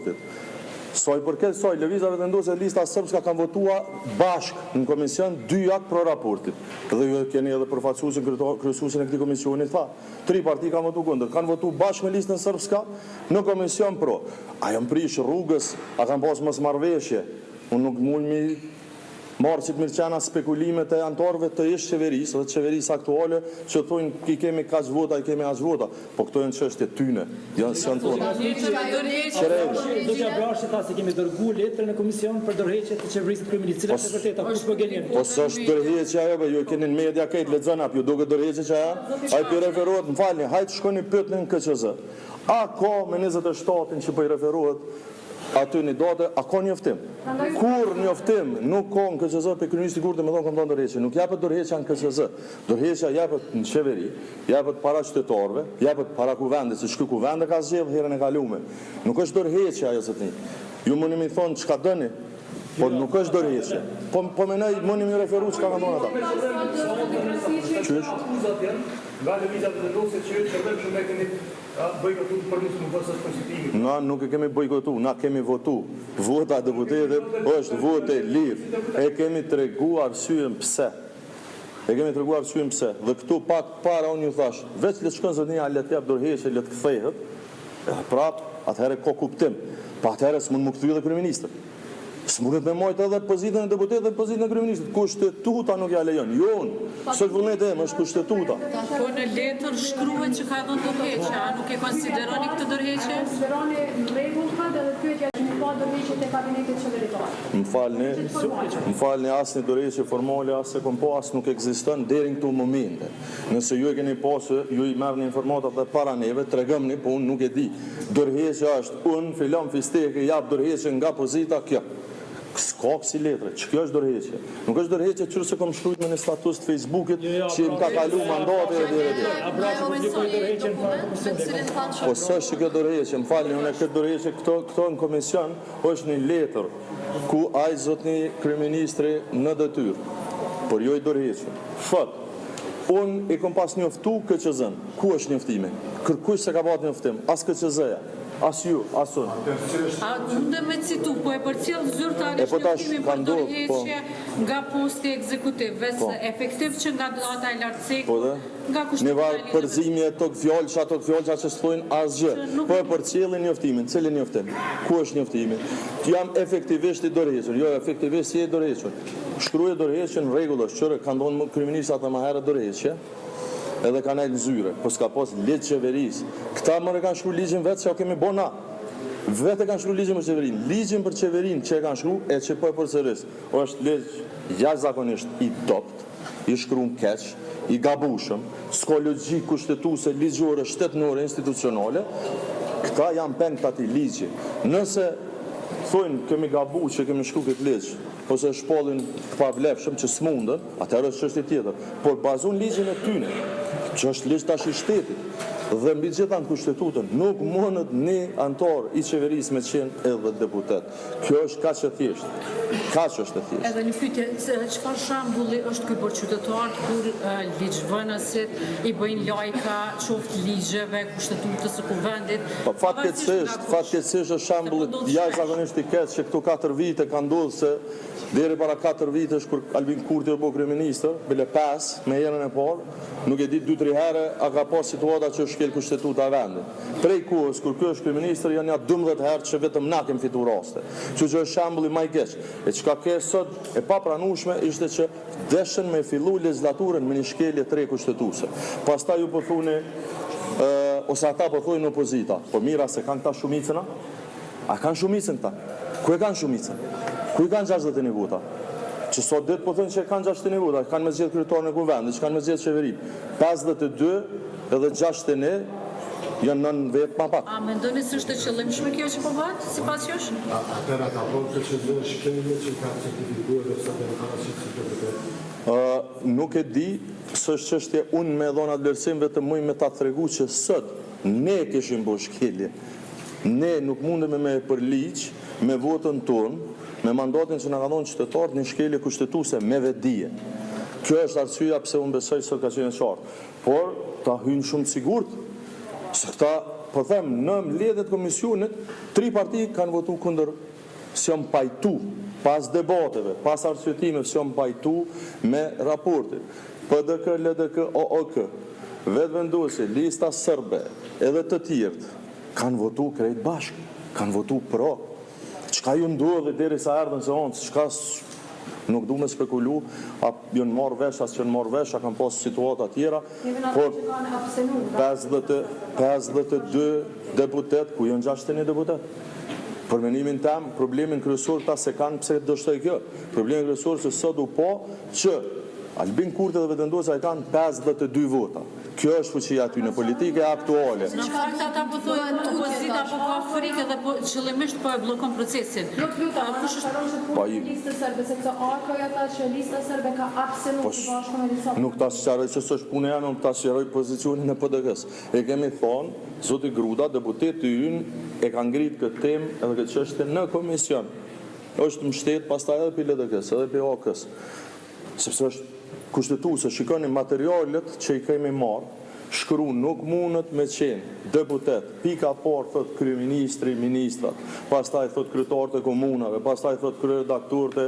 raportit. Soj përket soj, lëvizave vendose lista sërbska kanë votua bashk në komision 2 aktë pro raportit. Dhe ju keni edhe përfaqësuesin kryesuesin e këtij komisioni tha, 3 parti kanë votu kundër, kanë votu bashk me listën sërbska në komision pro. A janë prish rrugës, a kanë pas mosmarrveshje? Unë nuk mund mi marë që të mirëqena spekulimet e antarëve të ishtë qeverisë dhe të qeverisë aktuale që thujnë i kemi kaq vota, i kemi aq vota, po këto janë çështje tyne, janë tonë. Do t'ja brashi tha se kemi dërgu letrën në komision për dorëheqje të qeverisë të kryeministit. Cila është e vërteta? Kush po gjenin? Po s'është dorëheqja ajo, ju keni në media këtë lexon apo ju duket dorëheqja që ajo? Ai po referohet, m'falni, hajt shkoni pyetni në KQZ. A ka me 27-in që po i referohet aty një date, a ka njoftim? Kur njoftim nuk ka në KQZ për kryeministi Kurti me thonë kam dhënë dorëheqje, nuk japet dorëheqja në KQZ. Dorëheqja japet në qeveri, japet para qytetarëve, japet para kuvendit, se çka kuvendi ka zgjedhur herën e kaluar. Nuk është dorëheqja ajo zotni. Ju mundi më thonë çka dëni, po nuk është dorëheqje. Po mendoj mundi më referu çka kanë dhënë ata. Qysh? Nga lëvizat e vendose që shërbejnë me keni bojkotu për nisë në vësës konstituimit. Na nuk e kemi bojkotu, na kemi votu. Vota e deputetëve është votë e lirë. E kemi treguar arsyen pse. E kemi treguar arsyen pse. Dhe këtu pak para unë ju thash, veç le të shkon zonia le të jap dorëheqje, le të kthehet. Prap, atëherë ka kuptim. Pa atëherë s'mund më kthy edhe kryeministri. S'mundet me majtë edhe pozitën e deputetit dhe pozitën e kryeministit. Kushtetuta nuk ja lejon. Jo unë. S'është vullneti im, është kushtetuta. Po në letër shkruhet që ka dhënë dorëheqje, a nuk e konsideroni këtë dorëheqje? Konsideroni në rregull ka dhe pyetja që nuk ka dorëheqje te kabineti qeveritar. Më falni, asnjë dorëheqje formale as e kompo as nuk ekziston deri në këto momente. Nëse ju e keni pasur, ju i merrni informatat dhe para neve, tregomni, po unë nuk e di. Dorëheqja është unë filon fisteke jap dorëheqje nga pozita kjo. S'ka si letre, që kjo është dorëheqje. Nuk është dorëheqje që se kom shkrujt me në status të Facebookit që im ka kalu mandate e dhe. Po së është kjo dorëheqje, më falni, unë e këtë dorëheqje, këto në komision është një letër ku ai zotni kryeministri në detyrë, por jo i dorëheqje. Fat, unë i kom pas njoftu KQZ-n, ku është njoftimi? Kërkush se ka pat njoftim, as KQZ-ja. As ju, as unë. A mundem me citu, po e përcjell zyrtarisht njoftimin për dorëheqje nga posti ekzekutiv, veç efektiv që nga data e lartëseku, nga në varë përzimje të fjalësha që s'thojnë asgjë. Po e përcjellin njoftimin, cilin njoftim? Ku është njoftimi? Jam efektivisht i dorëhequr, jo efektivisht i dorëhequr. Shkruaj dorëheqjen në rregull është çore kanë dhënë kryeministrat më herët dorëheqje. Edhe kanë ajtë në zyre, po s'ka pas ligjë qeverisë. Këta më kanë shkru ligjën vetë që o kemi bona. Vetë kanë shkru ligjën për qeverinë. Ligjën për qeverinë që e kanë shkru e që po e përsëris. Është ligjë jashtëzakonisht i dopt, i shkru në keq, i gabushëm, s'ka logjik kushtetuese, ligjore, shtetënore, institucionale. Këta janë peng të ati ligjë. Nëse thojnë kemi gabu që kemi shkru këtë ligjë, ose shpollin pavlefshëm që s'mundën, atëherë është çështje tjetër. Por bazon ligjin e tyne, që është ligj tash i shtetit, dhe mbi gjitha në kushtetutën, nuk mundet një antar i qeverisë me qenë edhe deputet. Kjo është kaq e thjeshtë. Kaq është e thjeshtë. Edhe një pyetje, çfarë shembulli është ky për qytetarët kur ligjvënësit i bëjnë lajka qoftë ligjeve, kushtetutës së kuvendit? Po fatkeqësisht është shembulli jashtëzakonisht i keq që këto 4 vite ka ndodhur se deri para 4 vitesh kur Albin Kurti u bë kryeminist, bile 5 me herën e parë, nuk e di 2-3 herë a ka pas situata që shkel kushtetuta e vendit. Prej kohës kur ky është kryeminist janë ja 12 herë që vetëm na kemi fituar raste. Që është shembulli më i keq. E çka ke sot e papranueshme ishte që dëshën me fillu legislaturën me një shkelje 3 kushtetuese. Pastaj ju po thoni ose ata po thojnë opozita, po mira se kanë këta shumicën, a kanë shumicën këta? Ku e kanë shumicën? Ku i kanë 61 vota? Që sot ditë po thënë që kanë 61 vota, kanë me zgjedhë kryetarën e kuvendit, që kanë me zgjedhë qeverinë. 52 edhe 61 janë nën vetë pa pak. A mendoni se është e qëllimshme kjo që po bëhet, sipas jush? Atëra ka po që shkelje që ka certifikuar dhe sa të paraqit si deputet. Nuk e di, s'është çështje unë me dhona vlerësim vetëm muj me ta tregu që sot ne kishim bërë shkelje. Ne nuk mundemi me për ligj, me votën tonë, me mandatin që na ka dhënë qytetarët një shkelje kushtetuese me vetdije. Kjo është arsyeja pse unë besoj se ka qenë qartë. Por ta hyjnë shumë sigurt se këta po them, në mbledhjet komisionit, 3 parti kanë votu kundër, s'jam pajtu, pas debateve, pas arsyetimeve, s'jam pajtu me raportin. PDK, LDK, OOK, vetëvendosi, lista sërbe, edhe të tjerët, kanë votu krejt bashkë, kanë votu pro. Çka ju ndodhi deri sa erdhën se onë, çka nuk du me spekulu, a jënë marrë vesh, as që në marrë vesh, a kanë pas situata tjera, por 52 deputet, ku jënë 61 deputet. Për menimin tem, problemin kryesor ta se kanë pse do shtoj kjo. Problemin kryesor se sot u po që Albin Kurti dhe vetëvendosa i kanë 52 vota. Kjo është fuqia aty në politike aktuale. Në fakt ata po thojnë opozita po ka frikë dhe po qëllimisht po e bllokon procesin. Listë serbe, sepse AKJ ata që lista serbe ka absenuar të bashkë me lista. Nuk ta sqaroj që s'është punë janë, nuk ta sqaroj pozicionin e PDK-s. E kemi thonë, zoti Gruda, deputeti ynë e ka ngritë këtë temë edhe këtë çështje në komision. Është mbështet pastaj edhe për LDK-s, edhe për OK-s. Sepse është kushtetuese, shikoni materialet që i kemi marrë, shkru nuk mundet me qenë deputet, pika parë thot kryeministri, ministrat, pastaj thot kryetarët e komunave, pastaj thot kryeredaktorët e